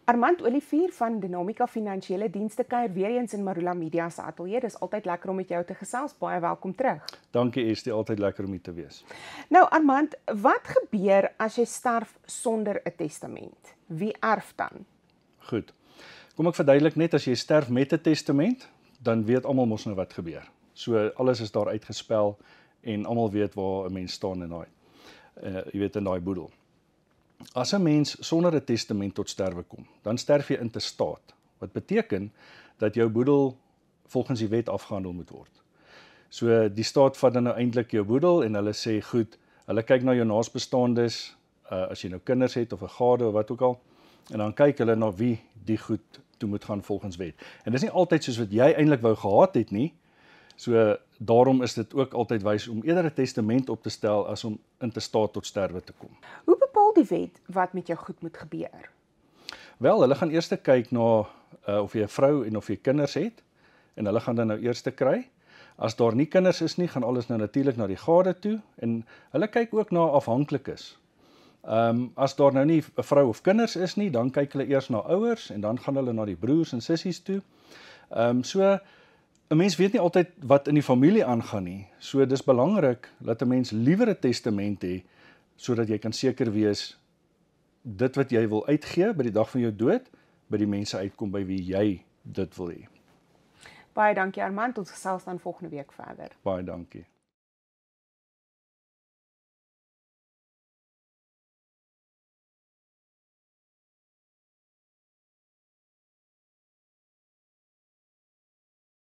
Armand Olivier van Dynamica Finansiële Dienste kuier weer eens in Marula Media se ateljee. Dis altyd lekker om met jou te gesels. Baie welkom terug. Dankie Estie, altyd lekker om hier te wees. Nou Armand, wat gebeur as jy sterf sonder 'n testament? Wie erf dan? Goed. Kom ek verduidelik net, as jy sterf met 'n testament, dan weet almal mos nou wat gebeur. So alles is daar uitgespel en almal weet waar 'n mens staan in daai in daai boedel. As 'n mens sonder 'n testament tot sterwe kom, dan sterf jy intestaat. Wat beteken dat jou boedel volgens die wet afgehandel moet word. So die staat vat dan nou eintlik jou boedel en hulle sê goed, hulle kyk na jou naasbestaandes, as jy nou kinders het of 'n gade of wat ook al, en dan kyk hulle na wie die goed toe moet gaan volgens wet. En dis nie altyd soos wat jy eintlik wou gehad het nie. So daarom is dit ook altyd wys om eerder 'n testament op te stel as om intestaat tot sterwe te kom. Hoe bepaal die wet wat met jou goed moet gebeur? Wel, hulle gaan eers kyk na of jy 'n vrou en of jy kinders het, en hulle gaan dan nou eers kry. As daar nie kinders is nie, gaan alles nou natuurlik na die gade toe, en hulle kyk ook na afhanklikes. As daar nou nie 'n vrou of kinders is nie, dan kyk hulle eers na ouers, en dan gaan hulle na die broers en sissies toe. So 'n mens weet nie altyd wat in die familie aangaan nie. So dis belangrik dat 'n mens liewer 'n testament hê, sodat jy kan seker wees dit wat jy wil uitgee by die dag van jou dood, by die mense uitkom by wie jy dit wil hê. Baie dankie Armand, ons gesels dan volgende week verder. Baie dankie.